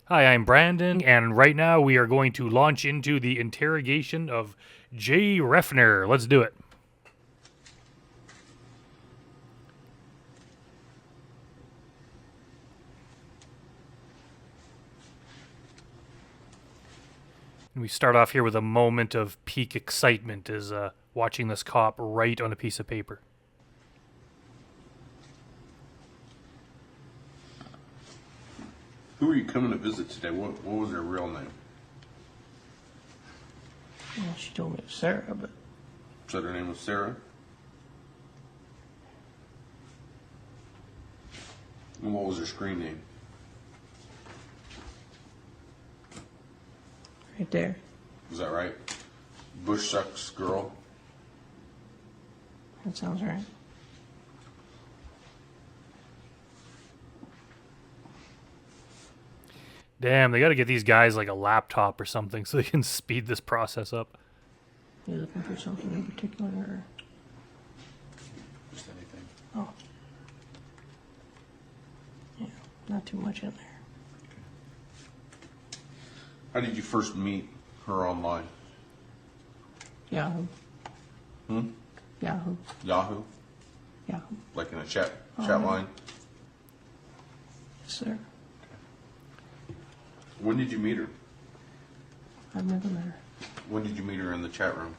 Hi, I'm Brandon, and right now we are going to launch into the interrogation of Jay Reffner. Let's do it. And we start off here with a moment of peak excitement as watching this cop write on a piece of paper. Who are you coming to visit today? What was her real name? Well, she told me it was Sarah, but Said her name was Sarah. And what was her screen name? right there. Is that right? Bush Sucks Girl. That sounds right. Damn, they got to get these guys like a laptop or something so they can speed this process up. You looking for something in particular? Or... Just anything. Oh. Yeah, not too much in there. How did you first meet her online? Yahoo. Hmm? Yahoo. Yahoo? Yahoo. Like in a chat yeah. line? Yes, sir. When did you meet her? I've never met her. When did you meet her in the chat room?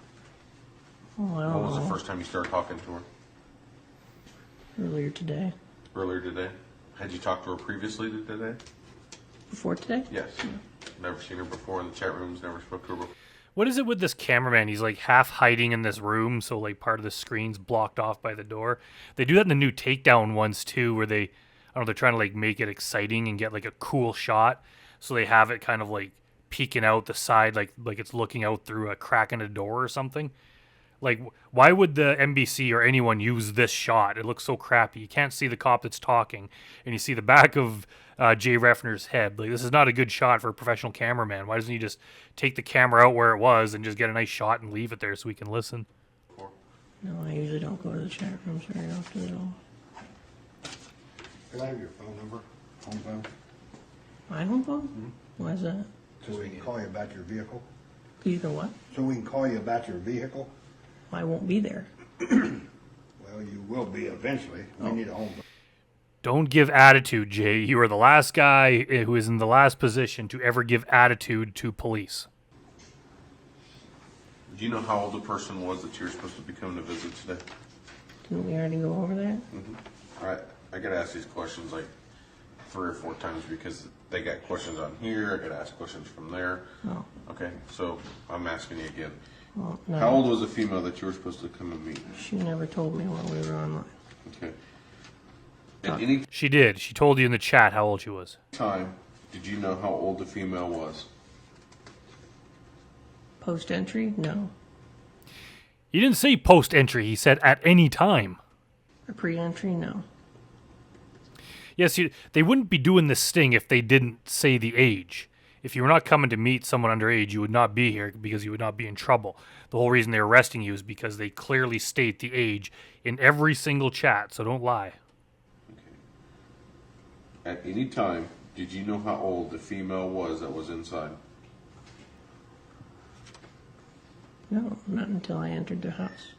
Oh, I don't When was know. the first time you started talking to her? Earlier today. Earlier today? Had you talked to her previously today? Before today? Yes. Never seen her before in the chat rooms, never spoke to her before. What is it with this cameraman? He's like half hiding in this room, so like part of the screen's blocked off by the door. They do that in the new Takedown ones too, where they, I don't know, they're trying to like make it exciting and get like a cool shot. So they have it kind of like peeking out the side, like it's looking out through a crack in a door or something. Like, why would the NBC or anyone use this shot? It looks so crappy. You can't see the cop that's talking, and you see the back of Jay Reffner's head. Like, this is not a good shot for a professional cameraman. Why doesn't he just take the camera out where it was and just get a nice shot and leave it there so we can listen? No, I usually don't go to the chat rooms very often at all. Can I have your phone number, home phone, My home phone? Why is that? so we can call you about your vehicle? You know what? So we can call you about your vehicle? I won't be there. Well, you will be eventually. We need a home phone. Don't give attitude, Jay. You are the last guy who is in the last position to ever give attitude to police. Do you know how old the person was that you were supposed to be coming to visit today? Didn't we already go over that? All right, I gotta ask these questions like 3 or 4 times because they got questions on here. I gotta ask questions from there. Oh. Okay, so I'm asking you again. Well, no. How old was the female that you were supposed to come and meet? She never told me while we were online. Okay. At any She did. She told you in the chat how old she was. time, did you know how old the female was? Post entry? No. He didn't say post entry. He said at any time. Or pre entry? No. Yes, they wouldn't be doing this sting if they didn't say the age. If you were not coming to meet someone underage, you would not be here because you would not be in trouble. The whole reason they're arresting you is because they clearly state the age in every single chat, so don't lie. At any time, did you know how old the female was that was inside? No, not until I entered the house.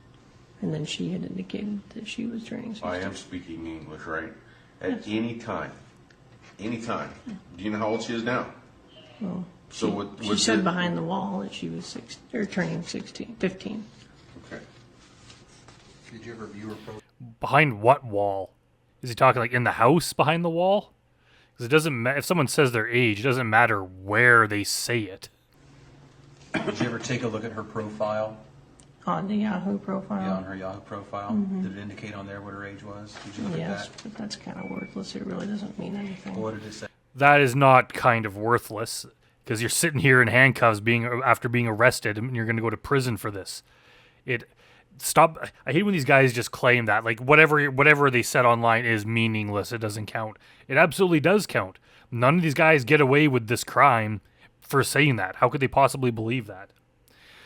And then she had indicated that she was turning 16. I am speaking English, right? At Yes. any time. Any time. Do you know how old she is now? Well, So she, what she was said it- behind the wall that she was 16, or turning 16, 15. Okay. Did you ever view her profile? Behind what wall? Is he talking like in the house behind the wall? Because it doesn't if someone says their age, it doesn't matter where they say it. Did you ever take a look at her profile? On the Yahoo profile? Yeah, on her Yahoo profile? Did it indicate on there what her age was? Did you look Yes, at but that's kind of worthless. It really doesn't mean anything. that? What did it say? That is not kind of worthless because you're sitting here in handcuffs after being arrested and you're going to go to prison for this. I hate when these guys just claim that like whatever they said online is meaningless. It doesn't count. It absolutely does count. None of these guys get away with this crime for saying that. How could they possibly believe that?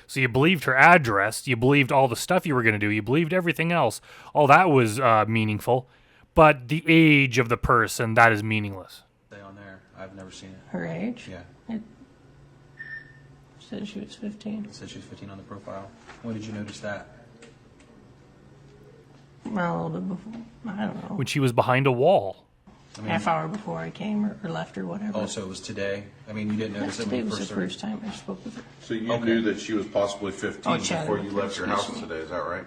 So you believed her address, you believed all the stuff you were going to do, you believed everything else. All that was meaningful, but the age of the person, that is meaningless. Say on there. I've never seen it. Her age? Yeah. It said she was 15. It says she was 15 on the profile. When did you notice that? Well, a little bit before. I don't know. When she was behind a wall. I mean, Half hour before I came or left or whatever. oh, so it was today? I mean, you didn't notice it Today when you was the first started? first time I spoke with her. So you Okay. knew that she was possibly 15 Oh, chatted before with you her, left your excuse house me. today, is that right?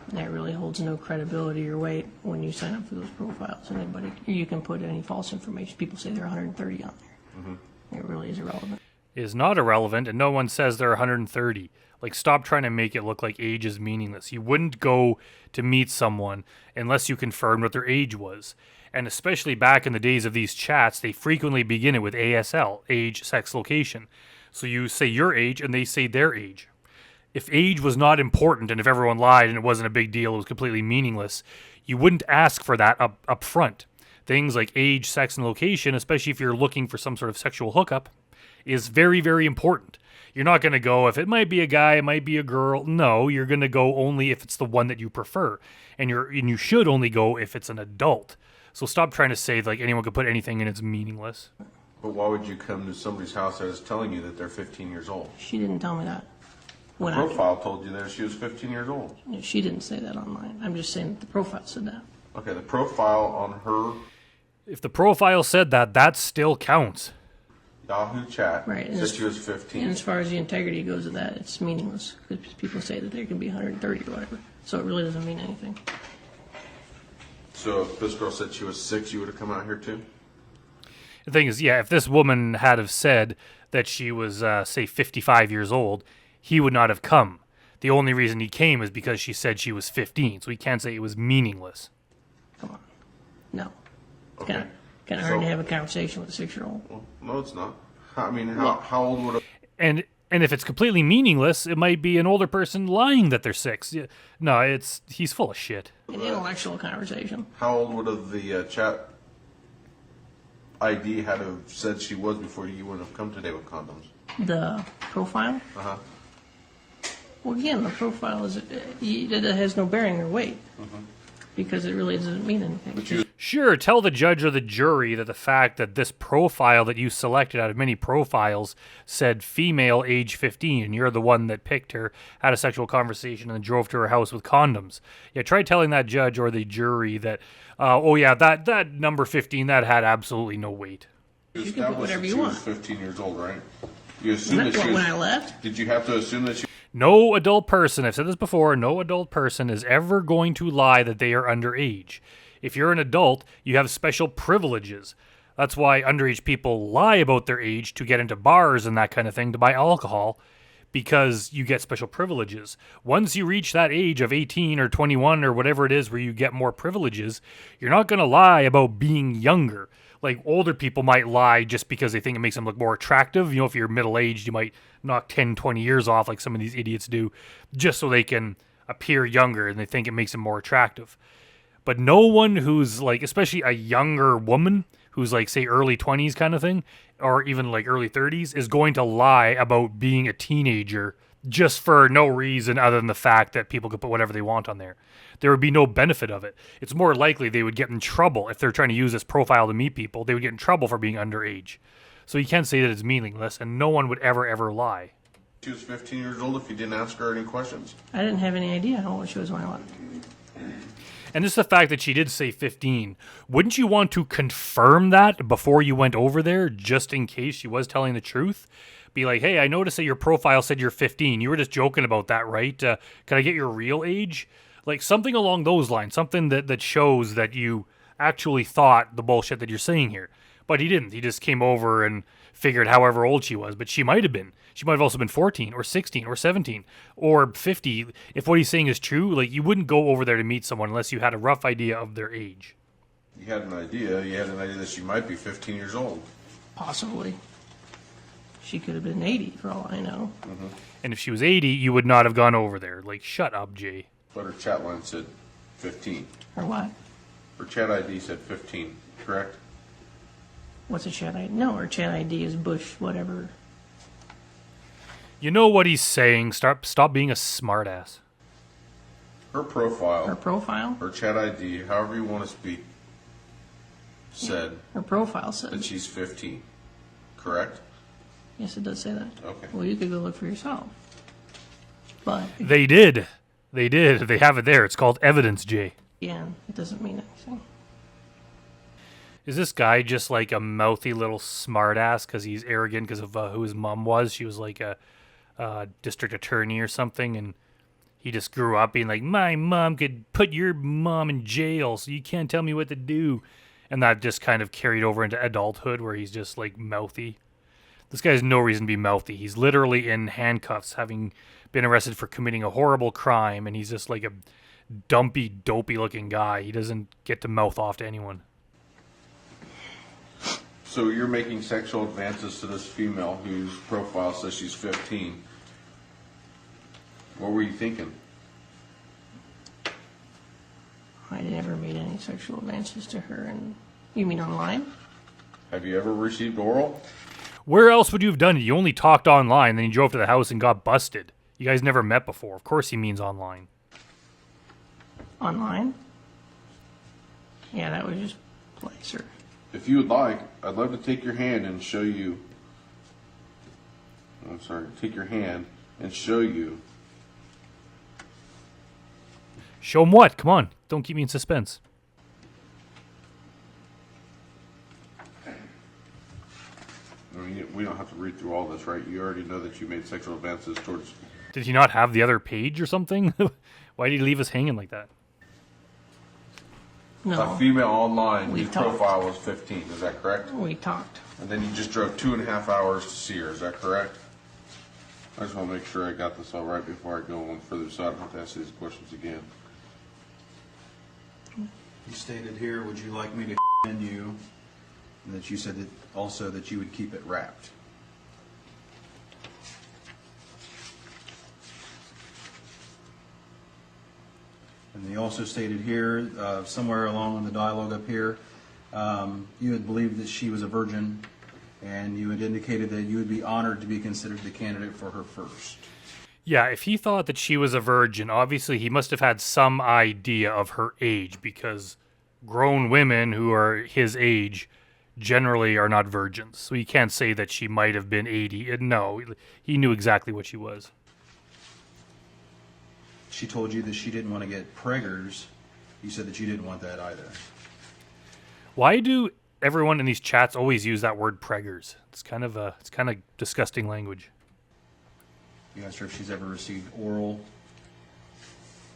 That really holds no credibility or weight when you sign up for those profiles. Anybody, you can put any false information. People say they're 130 on there. It really is irrelevant. Is not irrelevant, and no one says they're 130. Like, stop trying to make it look like age is meaningless. You wouldn't go to meet someone unless you confirmed what their age was. And especially back in the days of these chats, they frequently begin it with ASL, age, sex, location. So you say your age, and they say their age. If age was not important, and if everyone lied and it wasn't a big deal, it was completely meaningless, you wouldn't ask for that up front. Things like age, sex, and location, especially if you're looking for some sort of sexual hookup, is very, very important. You're not going to go if it might be a guy, it might be a girl. No, you're going to go only if it's the one that you prefer. And you should only go if it's an adult. So stop trying to say like anyone could put anything in, it's meaningless. But why would you come to somebody's house that is telling you that they're 15 years old? She didn't tell me that. When Profile told you that she was 15 years old. she didn't say that online. I'm just saying that the profile said that. Okay, the profile on her If the profile said that, that still counts. Yahoo chat Right. said she was And 15. as far as the integrity goes of that, it's meaningless. Because people say that there can be 130 or whatever. So it really doesn't mean anything. So if this girl said she was 6, you would have come out here too? The thing is, yeah, if this woman had have said that she was, say, 55 years old, he would not have come. The only reason he came is because she said she was 15, so he can't say it was meaningless. Come on. No. It's Okay. kind of So- hard to have a conversation with a 6-year-old. Well, no, it's not. I mean, how old would a And if it's completely meaningless, it might be an older person lying that they're 6. Yeah, no, he's full of shit. An intellectual conversation. how old would have the chat ID had to have said she was before you wouldn't have come today with condoms? The profile? Uh-huh. Well, again, the profile it has no bearing or weight. Because it really doesn't mean anything. But you Sure, tell the judge or the jury that the fact that this profile that you selected out of many profiles said female age 15 and you're the one that picked her, had a sexual conversation and drove to her house with condoms. Yeah, try telling that judge or the jury that, that number 15, that had absolutely no weight. can put established whatever that you she was want. 15 years old, right? You assume Isn't that that she what, was... when I left? Did you have to assume that she... No adult person, I've said this before, no adult person is ever going to lie that they are underage. If you're an adult, you have special privileges. That's why underage people lie about their age to get into bars and that kind of thing, to buy alcohol, because you get special privileges. Once you reach that age of 18 or 21 or whatever it is where you get more privileges, you're not going to lie about being younger. Like, older people might lie just because they think it makes them look more attractive. You know, if you're middle-aged, you might knock 10, 20 years off like some of these idiots do, just so they can appear younger and they think it makes them more attractive. But no one who's, like, especially a younger woman who's, like, say, early 20s kind of thing, or even, like, early 30s, is going to lie about being a teenager just for no reason other than the fact that people could put whatever they want on there. There would be no benefit of it. It's more likely they would get in trouble if they're trying to use this profile to meet people. They would get in trouble for being underage. So you can't say that it's meaningless, and no one would ever lie. She was 15 years old if you didn't ask her any questions? I didn't have any idea how old she was when I left. And just the fact that she did say 15, wouldn't you want to confirm that before you went over there, just in case she was telling the truth? Be like, hey, I noticed that your profile said you're 15. You were just joking about that, right? Can I get your real age? Like, something along those lines, something that shows that you actually thought the bullshit that you're saying here. But he didn't. He just came over and figured however old she was. But she might have been. She might have also been 14 or 16 or 17 or 50. If what he's saying is true, like, you wouldn't go over there to meet someone unless you had a rough idea of their age. You had an idea. You had an idea that she might be 15 years old. Possibly. She could have been 80 for all I know. And if she was 80, you would not have gone over there. Like, shut up, Jay. But her chat line said 15. Or what? Her chat ID said 15, correct? What's a chat ID? No, her chat ID is Bush, whatever. You know what he's saying. Stop being a smartass. Her profile, Her profile? her chat ID, however you want to speak, said Her profile that says. she's 15, correct? Yes, it does say that. Okay. Well, you could go look for yourself. But They did. They did. They have it there. It's called evidence, Jay. again, it doesn't mean anything. Is this guy just like a mouthy little smartass because he's arrogant because of who his mom was? She was like a district attorney or something, and he just grew up being like, my mom could put your mom in jail, so you can't tell me what to do. And that just kind of carried over into adulthood where he's just like mouthy. This guy has no reason to be mouthy. He's literally in handcuffs, having been arrested for committing a horrible crime, and he's just like a dumpy, dopey looking guy. He doesn't get to mouth off to anyone. So you're making sexual advances to this female whose profile says she's 15. What were you thinking? I never made any sexual advances to her. And you mean online? Have you ever received oral? Where else would you have done it? You only talked online, then you drove to the house and got busted. You guys never met before. Of course he means online. Online? Yeah, that was just play, sir. If you would like, I'd love to take your hand and show you. I'm sorry, take your hand and show you. Show him what? Come on. Don't keep me in suspense. I mean, we don't have to read through all this, right? You already know that you made sexual advances towards. Did he not have the other page or something? Why did he leave us hanging like that? A No, female online We whose talked. profile was 15. Is that correct? we talked. And then you just drove 2.5 hours to see her. Is that correct? I just want to make sure I got this all right before I go on further, so I don't have to ask these questions again. You stated here, would you like me to in you? And that you said that also that you would keep it wrapped. And you also stated here, somewhere along in the dialogue up here, you had believed that she was a virgin, and you had indicated that you would be honored to be considered the candidate for her first. Yeah, if he thought that she was a virgin, obviously he must have had some idea of her age, because grown women who are his age generally are not virgins. So you can't say that she might have been 80. No, he knew exactly what she was. She told you that she didn't want to get preggers. You said that you didn't want that either. Why do everyone in these chats always use that word preggers? It's kind of disgusting language. You asked her if she's ever received oral.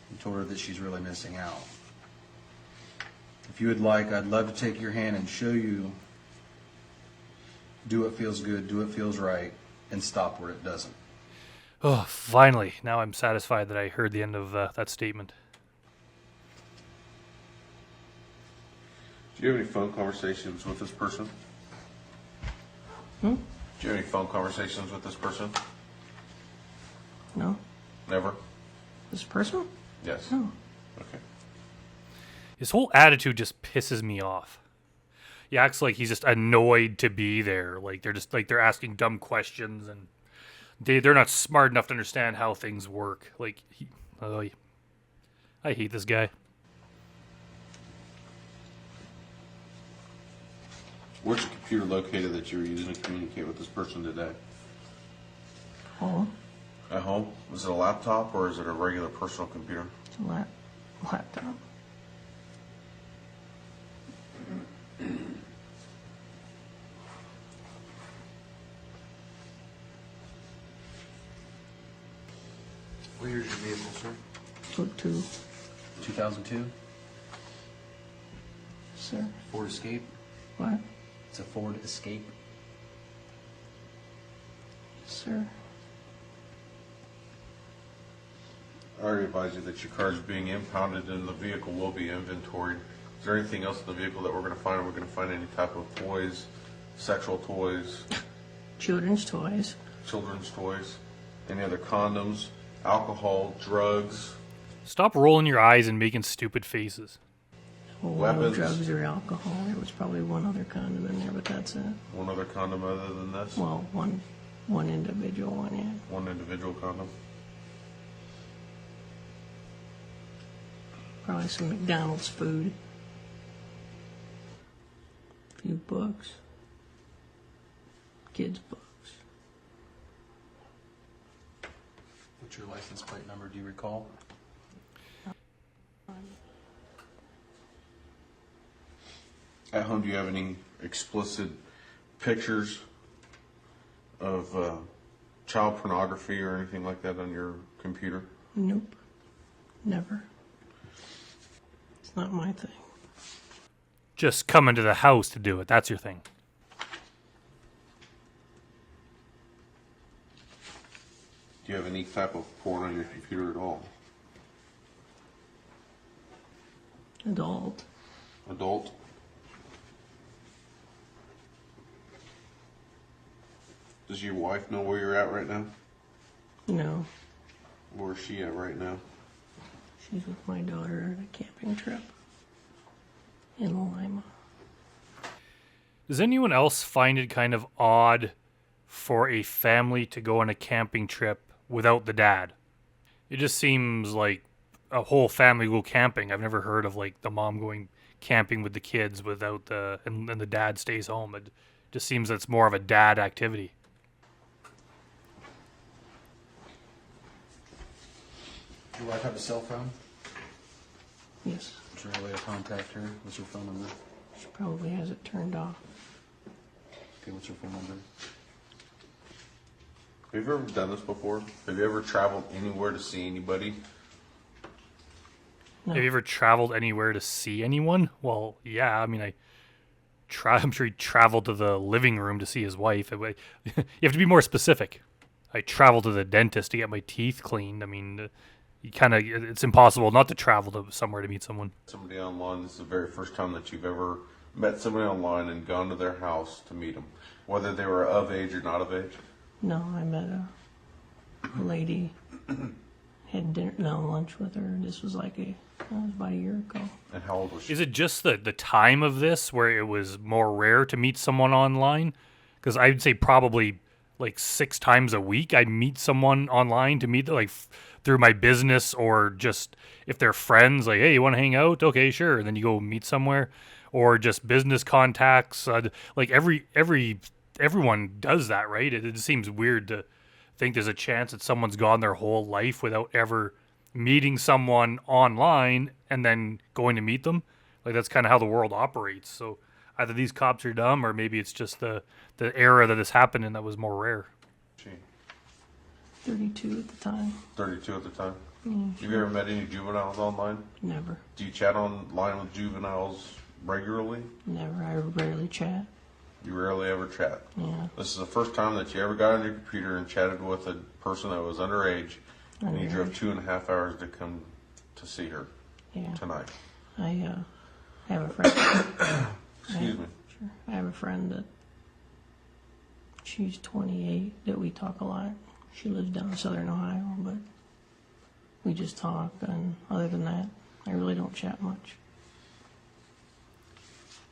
You told her that she's really missing out. If you would like, I'd love to take your hand and show you. Do what feels good, do what feels right, and stop where it doesn't. Oh, finally. Now I'm satisfied that I heard the end of that statement. Do you have any phone conversations with this person? Do you have any phone conversations with this person? No? Never? This person? Yes. No. Okay. His whole attitude just pisses me off. He acts like he's just annoyed to be there. Like they're asking dumb questions and they're not smart enough to understand how things work. Like I hate this guy. Where's the computer located that you're using to communicate with this person today? Home. At home? Is it a laptop or is it a regular personal computer? It's a laptop. What year's your vehicle, sir? Put 2, 2002 sir. Ford Escape. What? It's a Ford Escape. Sir. I already advise you that your car is being impounded and the vehicle will be inventoried. Is there anything else in the vehicle that we're going to find? Are we going to find any type of toys, sexual toys, Children's toys. children's toys, any other condoms, alcohol, drugs? Stop rolling your eyes and making stupid faces. Well, Weapons. drugs or alcohol. There was probably one other condom in there, but that's it. One other condom other than this? Well, one individual one, yeah. One individual condom? Probably some McDonald's food. few books, kids' books. What's your license plate number, do you recall? At home, do you have any explicit pictures of child pornography or anything like that on your computer? Nope, never. It's not my thing. Just coming to the house to do it. That's your thing. Do you have any type of porn on your computer at all? Adult. Adult? Does your wife know where you're at right now? No, Where's she at right now? she's with my daughter at a camping trip in Lima. Does anyone else find it kind of odd for a family to go on a camping trip without the dad? It just seems like a whole family go camping. I've never heard of like the mom going camping with the kids without and the dad stays home. It just seems that's more of a dad activity. Does your wife have a cell phone? Yes, Is there a way to contact her? What's your phone number? she probably has it turned off. Okay, what's your phone number? Have you ever done this before? Have you ever traveled anywhere to see anybody? No. Have you ever traveled anywhere to see anyone? Well, yeah. I mean, I'm sure he traveled to the living room to see his wife. You have to be more specific. I traveled to the dentist to get my teeth cleaned. I mean, it's impossible not to travel to somewhere to meet someone. Somebody online, this is the very first time that you've ever met somebody online and gone to their house to meet them, whether they were of age or not of age? No, I met a lady, had lunch with her. This was that was about a year ago. And how old was she? Is it just the time of this where it was more rare to meet someone online? Because I would say probably like 6 times a week I meet someone online to meet through my business, or just if they're friends, like, hey, you want to hang out? Okay, sure. And then you go meet somewhere, or just business contacts. Like everyone does that, right? It just seems weird to think there's a chance that someone's gone their whole life without ever meeting someone online and then going to meet them. Like, that's kind of how the world operates. So either these cops are dumb, or maybe it's just the era that this happened in that was more rare. She 32 at the time. 32 at the time. Mm, Have you ever met any juveniles online? Never. Do you chat online with juveniles regularly? Never. I rarely chat. You rarely ever chat. Yeah. This is the first time that you ever got on your computer and chatted with a person that was underage, and you drove Underage. 2.5 hours to come to see her Yeah. tonight. I have a friend. Excuse me. Sure. I have a friend that she's 28 that we talk a lot. She lives down in Southern Ohio, but we just talk. And other than that, I really don't chat much.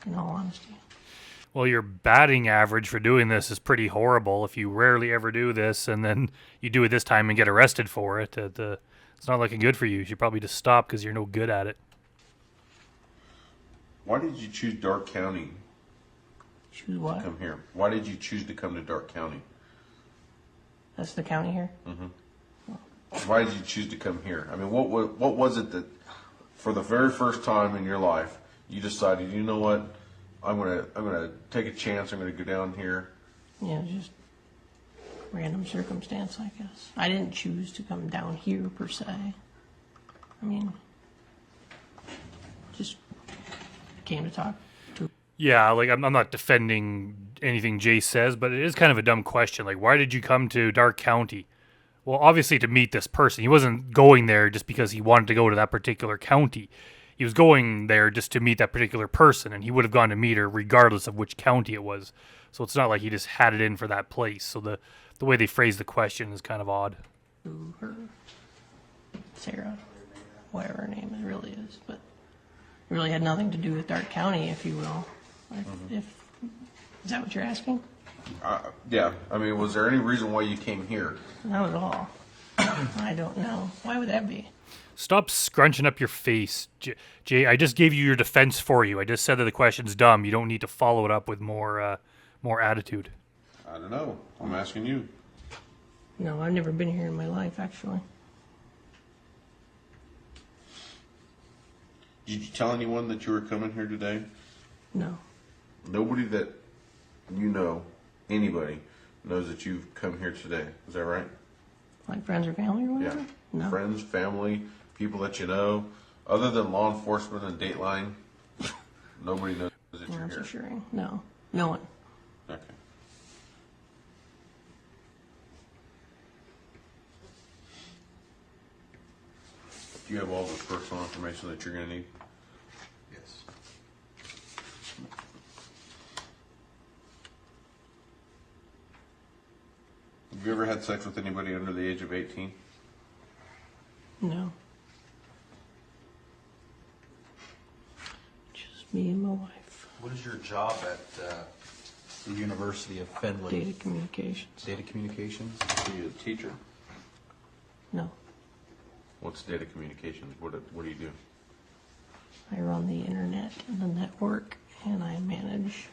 In all honesty. Well, your batting average for doing this is pretty horrible. If you rarely ever do this and then you do it this time and get arrested for it, it's not looking good for you. You should probably just stop because you're no good at it. Why did you choose Dark County Choose to what? come here? Why did you choose to come to Dark County? That's the county here? Why did you choose to come here? I mean, what was it that, for the very first time in your life, you decided, you know what, I'm gonna take a chance. I'm gonna go down here. Yeah, just random circumstance, I guess. I didn't choose to come down here per se. I mean, just came to talk to. Yeah, like I'm not defending anything Jay says, but it is kind of a dumb question. Like, why did you come to Dark County? Well, obviously to meet this person. He wasn't going there just because he wanted to go to that particular county. He was going there just to meet that particular person, and he would have gone to meet her regardless of which county it was. So it's not like he just had it in for that place. So the way they phrase the question is kind of odd. Her, Sarah, whatever her name really is, but it really had nothing to do with Dark County, if you will. Is that what you're asking? Yeah. I mean, was there any reason why you came here? Not at all. I don't know. Why would that be? Stop scrunching up your face, Jay. I just gave you your defense for you. I just said that the question's dumb. You don't need to follow it up with more attitude. I don't know. I'm asking you. No, I've never been here in my life, actually. Did you tell anyone that you were coming here today? No. Nobody that you know, anybody, knows that you've come here today. Is that right? Like friends or family or whatever? Yeah. No. Friends, family, people that you know, other than law enforcement and Dateline, nobody knows that you're I'm so here. sure. No. No one. Okay. Do you have all the personal information that you're going to need? Yes. Have you ever had sex with anybody under the age of 18? No. Just me and my wife. What is your job at the University of Findlay? Data communications. Data communications? Are you a teacher? No. What's data communications? What do you do? I run the internet and the network, and I manage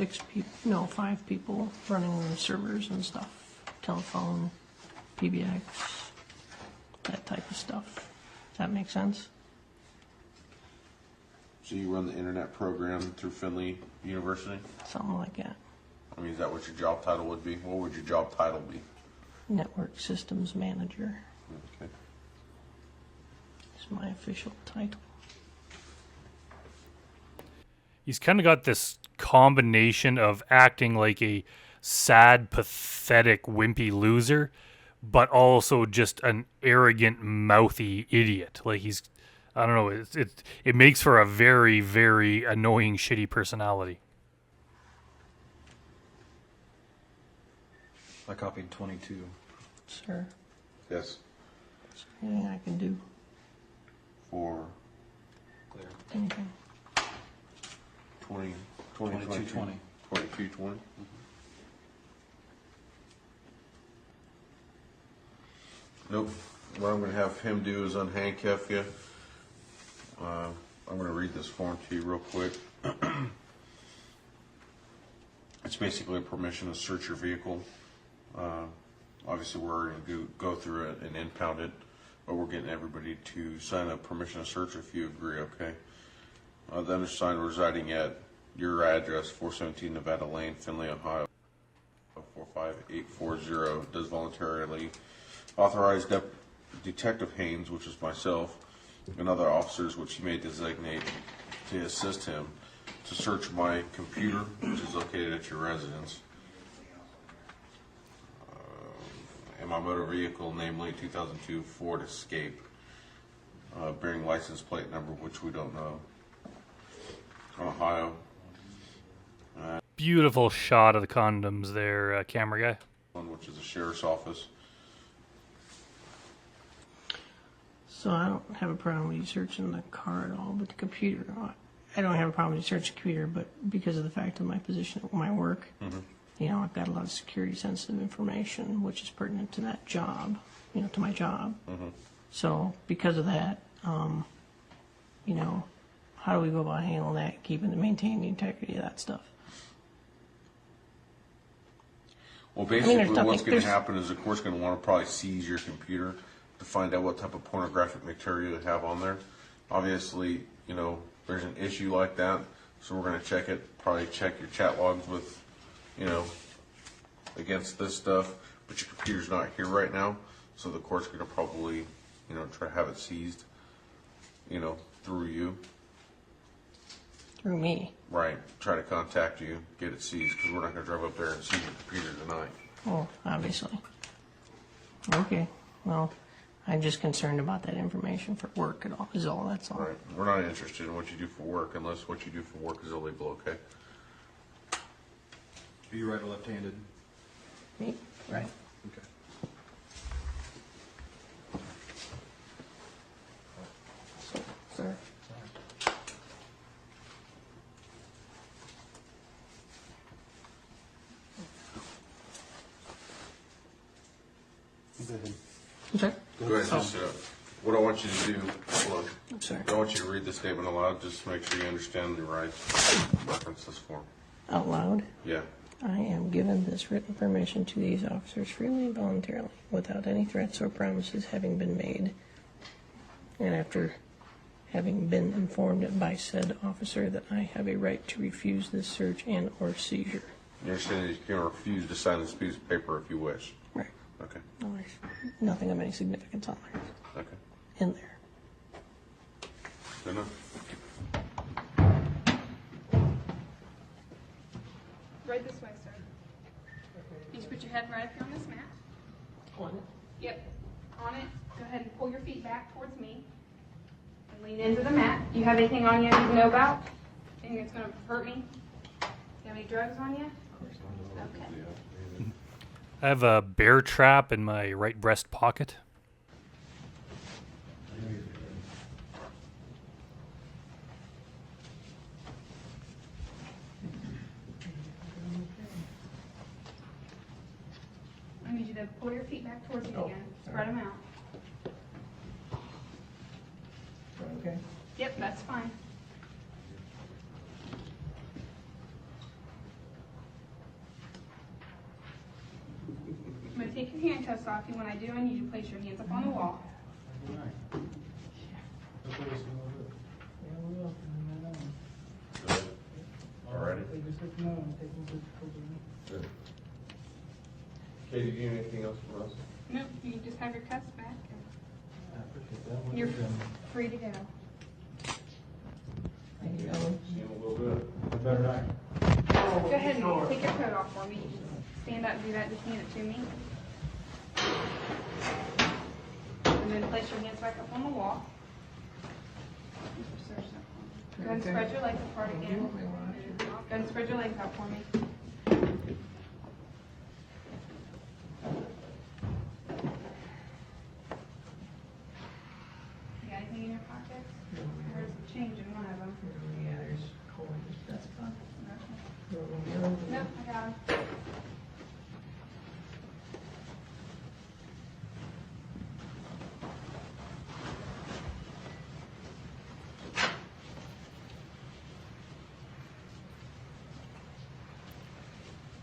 5 people running the servers and stuff. Telephone, PBX, that type of stuff. Does that make sense? So you run the internet program through Findlay University? Something like that. I mean, is that what your job title would be? What would your job title be? Network systems manager Okay. is my official title. He's kind of got this combination of acting like a sad, pathetic, wimpy loser, but also just an arrogant, mouthy idiot. Like he's, I don't know, it makes for a very, very annoying, shitty personality. I copied 22. Sir, Yes. is there anything I can do? For Clear. Anything? 20, 2220. 2220? Nope. What I'm going to have him do is unhandcuff you. I'm going to read this form to you real quick. It's basically a permission to search your vehicle. Obviously, we're going to go through it and impound it, but we're getting everybody to sign a permission to search if you agree, okay? The undersigned residing at your address, 417 Nevada Lane, Findlay, Ohio, 45840, does voluntarily authorize Detective Haynes, which is myself, and other officers which he may designate to assist him to search my computer, which is located at your residence, and my motor vehicle, namely 2002 Ford Escape, bearing license plate number, which we don't know, Ohio, Beautiful shot of the condoms there, camera guy. which is the sheriff's office. So I don't have a problem with you searching the car at all, but the computer, I don't have a problem with you searching the computer, but because of the fact of my position at my work, you know, I've got a lot of security sensitive information, which is pertinent to that job, you know, to my job. So because of that, you know, how do we go about handling that, maintaining the integrity of that stuff? Well, there's basically, nothing- what's going to there's- happen is the court's going to want to probably seize your computer to find out what type of pornographic material you have on there. Obviously, you know, there's an issue like that, so we're going to check it. Probably check your chat logs with, you know, against this stuff. But your computer's not here right now, so the court's going to probably, you know, try to have it seized, you know, through you. Through me. Right. Try to contact you, get it seized, because we're not going to drive up there and seize your computer tonight. Oh, obviously. Okay, well, I'm just concerned about that information for work at all, is all, that's all. Right. We're not interested in what you do for work unless what you do for work is illegal, okay? Are you right or left-handed? Me? Right. Okay. Sir? Go ahead. Okay. Go ahead, just sit up. What I want you to do, look, I'm sorry. I want you to read the statement aloud, just to make sure you understand the rights. Reference this form. Out loud. Yeah. I am given this written permission to these officers freely and voluntarily, without any threats or promises having been made, and after having been informed by said officer that I have a right to refuse this search and or seizure. You understand that you can refuse to sign this piece of paper if you wish. Right. Okay. No, there's nothing of any significance on there. Okay. In there. Good enough. Right this way, sir. You just put your head right up here on this mat. On it. Yep. On it. Go ahead and pull your feet back towards me. And lean into the mat. Do you have anything on you I need to know about? Anything that's going to hurt me? Do you have any drugs on you? Okay. I have a bear trap in my right breast pocket. I need you to pull your feet back towards me again. Spread them out. Okay. Yep, that's fine. I'm going to take your handcuffs off you. When I do, I need you to place your hands up on the wall. All righty. Good. Katie, do you need anything else from us? Nope, you just have your cuffs back. And you're free to go. Thank you. See you in a little bit. Better not. Go ahead and take your coat off for me. Stand up and do that. Just hand it to me. And then place your hands back up on the wall. Go ahead and spread your legs apart again. Go ahead and spread your legs out for me. You got anything in your pockets? There's change in one of them. Yeah, there's coins. That's fine. Nope, I got them.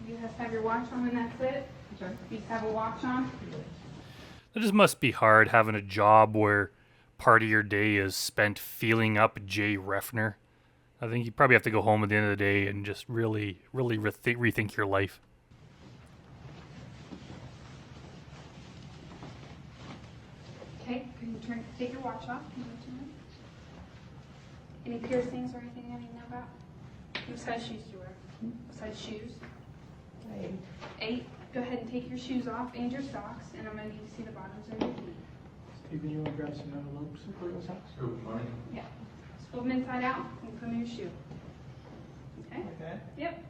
You just have your watch on and that's it? You just have a watch on? It just must be hard having a job where part of your day is spent feeling up Jay Reffner. I think you probably have to go home at the end of the day and just really rethink your life. Okay, can you take your watch off? Can you turn it? Any piercings or anything I need to know about? What size shoes do you wear? What size shoes? 8. Go ahead and take your shoes off and your socks, and I'm going to need to see the bottoms of your feet. Stephen, you want to grab some envelopes and put those out? Yeah. Flip them inside out and put them in your shoe. Okay? Okay. Yep.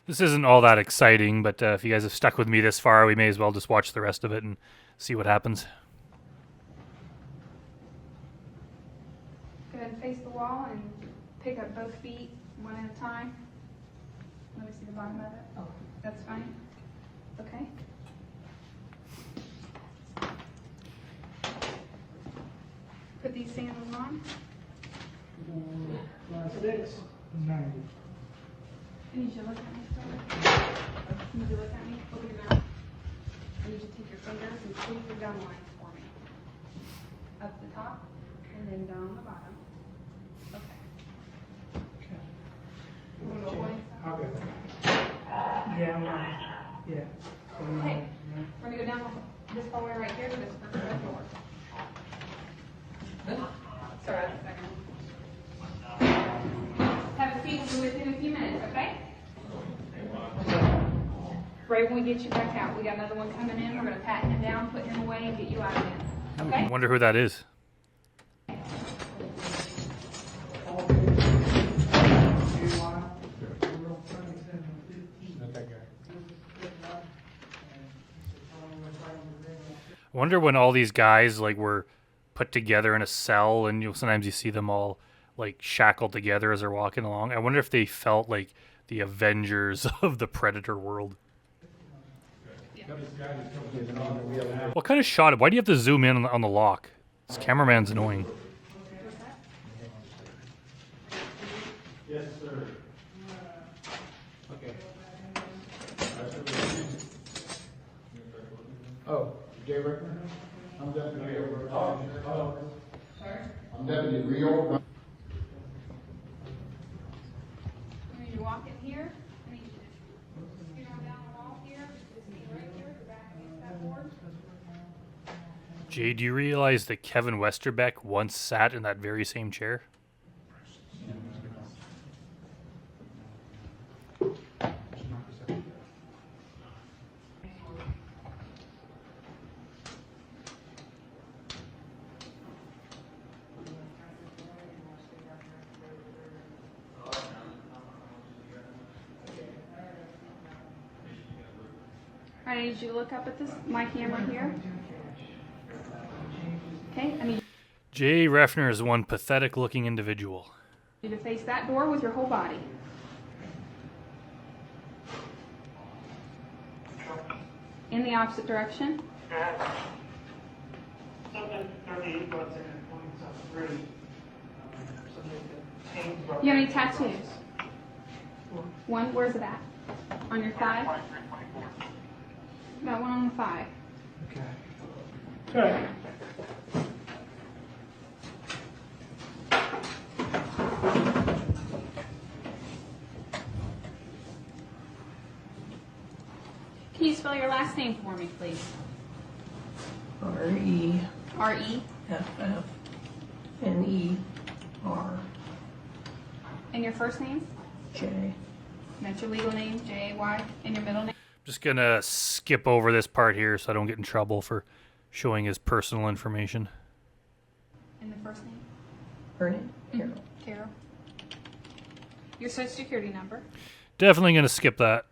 This isn't all that exciting, but if you guys have stuck with me this far, we may as well just watch the rest of it and see what happens. Go ahead and face the wall and pick up both feet one at a time. Let me see the bottom of it. Oh. That's fine. Okay. Put these sandals on. Last 6, 90. I need you to look at me, sir. I need you to look at me. Look at your mouth. I need you to take your fingers and squeeze the gum lines for me. Up the top and then down the bottom. Okay. Okay. You want to go inside? I'll go. Yeah, I'm right. Yeah. So, Okay. We're going to go down this hallway right here to this first red door. Sorry, that's a second. Have a seat. We'll be within a few minutes, okay? Right when we get you back out, we got another one coming in. We're going to pat him down, put him away, and get you out again. Okay? I wonder who that is. I wonder when all these guys like were put together in a cell, and sometimes you see them all like shackled together as they're walking along. I wonder if they felt like the Avengers of the Predator world. What kind of shot? Why do you have to zoom in on the lock? This cameraman's annoying. Yes, sir. Okay. Oh, Jay Reffner? I'm Deputy Rio. I'm Deputy Rio. I need you to walk in here. I need you to get on down the wall here. Just be right here, your back against that board. Jay, do you realize that Kevin Westerbeck once sat in that very same chair? All right, I need you to look up at my camera here. Okay, I need Jay Reffner is one pathetic-looking individual. you to face that door with your whole body. In the opposite direction. You have any tattoos? One, where's it at? On your thigh? Got one on the thigh. Okay. Can you spell your last name for me, please? R-E-F-F-N-E-R. R-E. And your first name? J. And that's your legal name, J-A-Y. And your middle name? Just gonna skip over this part here so I don't get in trouble for showing his personal information. And the first name? Her name? Carol. Carol. Your social security number? Definitely gonna skip that.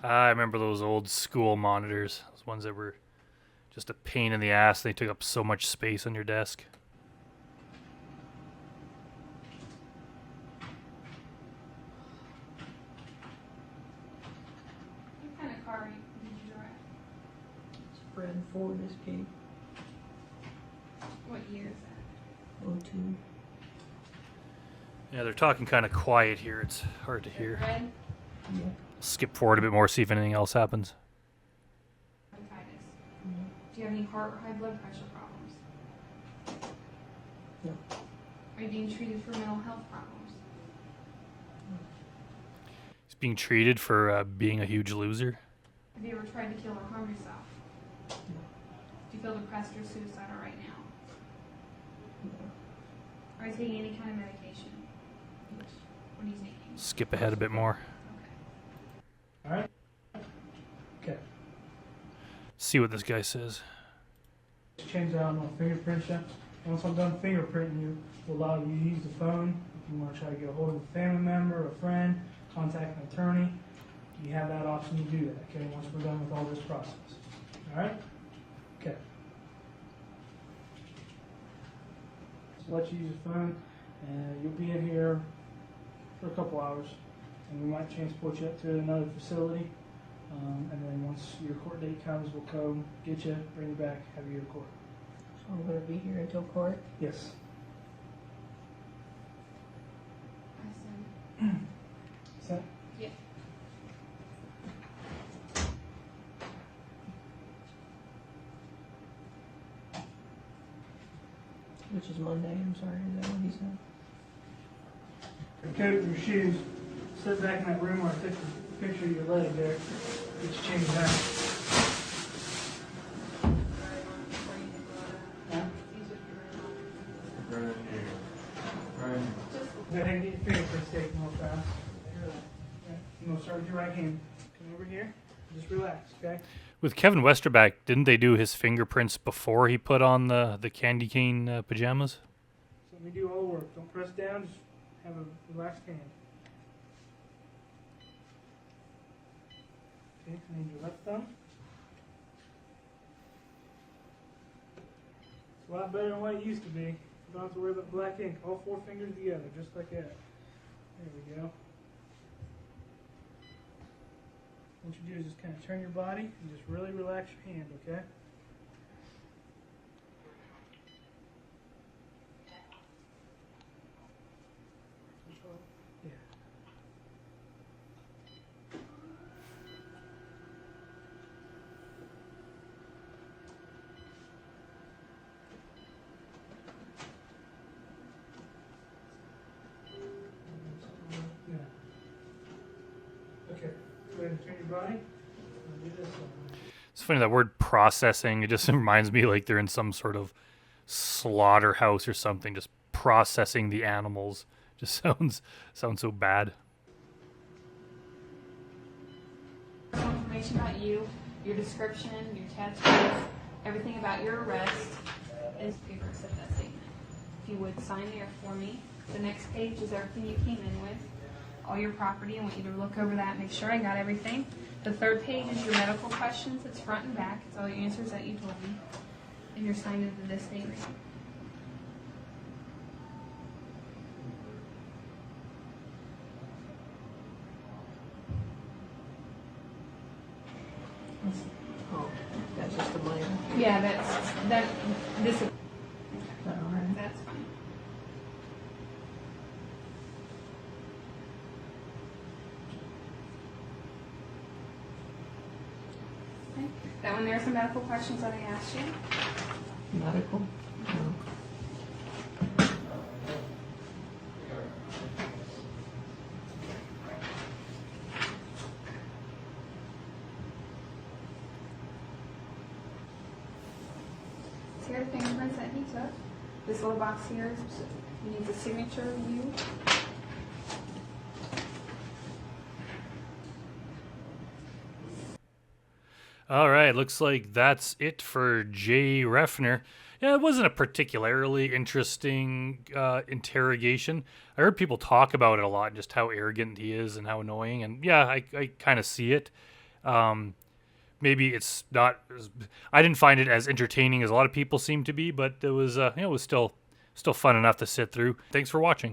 I remember those old school monitors, those ones that were just a pain in the ass. They took up so much space on your desk. What kind of car did you drive? Fred Ford Escape. What year is that? 02. Yeah, they're talking kind of quiet here. It's hard to hear. Red? Yeah. Skip forward a bit more, see if anything else happens. Hepatitis. Do you have any heart or high blood pressure problems? No. Are you being treated for mental health problems? He's being treated for being a huge loser. Have you ever tried to kill or harm yourself? Do you feel depressed or suicidal right now? Are you taking any kind of medication? Yes. What are you taking? Skip ahead a bit more. Okay. All right. Okay. See what this guy says. Just change out my fingerprint check. Once I'm done fingerprinting you, we'll allow you to use the phone. If you want to try to get a hold of a family member, a friend, contact an attorney, you have that option to do that, okay, once we're done with all this process. All right? Okay. So let you use the phone, and you'll be in here for a couple hours, and we might transport you up to another facility. And then once your court date comes, we'll come get you, bring you back, have you in court. So I'm going to be here until court. Yes. I said, Is that? yeah. Which is Monday, I'm sorry, is that what he said? Your coat and your shoes. Sit back in that room where I took a picture of your leg there. Get you changed out. Huh? Go ahead and get your fingerprints taken real fast. Okay. I'm going to start with your right hand. Come over here. Just relax, okay? With Kevin Westerbeck, didn't they do his fingerprints before he put on the candy cane pajamas? So let me do all the work. Don't press down. Just have a relaxed hand. Okay, I need your left thumb. It's a lot better than what it used to be. You don't have to worry about black ink. All 4 fingers together, just like that. There we go. What you do is just kind of turn your body and just really relax your hand, okay? Yeah. Yeah. Okay. Go ahead and turn your body. I'll do this one. It's funny that word processing. It just reminds me like they're in some sort of slaughterhouse or something, just processing the animals. Just sounds so bad. Some information about you, your description, your tattoos, everything about your arrest is paper accept that statement. If you would sign there for me. The next page is everything you came in with, all your property. I want you to look over that, make sure I got everything. The third page is your medical questions. It's front and back. It's all your answers that you told me. And you're signed into this statement. Oh, that's just a minor. Yeah, this is, Is that all right? that's fine. Okay. That one there's some medical questions that I asked you. Medical? No. Here are the fingerprints that he took. This little box here, you need the signature of you. All right, looks like that's it for Jay Reffner. Yeah, it wasn't a particularly interesting interrogation. I heard people talk about it a lot, just how arrogant he is and how annoying. And yeah, I kind of see it. Maybe it's not. I didn't find it as entertaining as a lot of people seem to be, but it was it was still fun enough to sit through. Thanks for watching.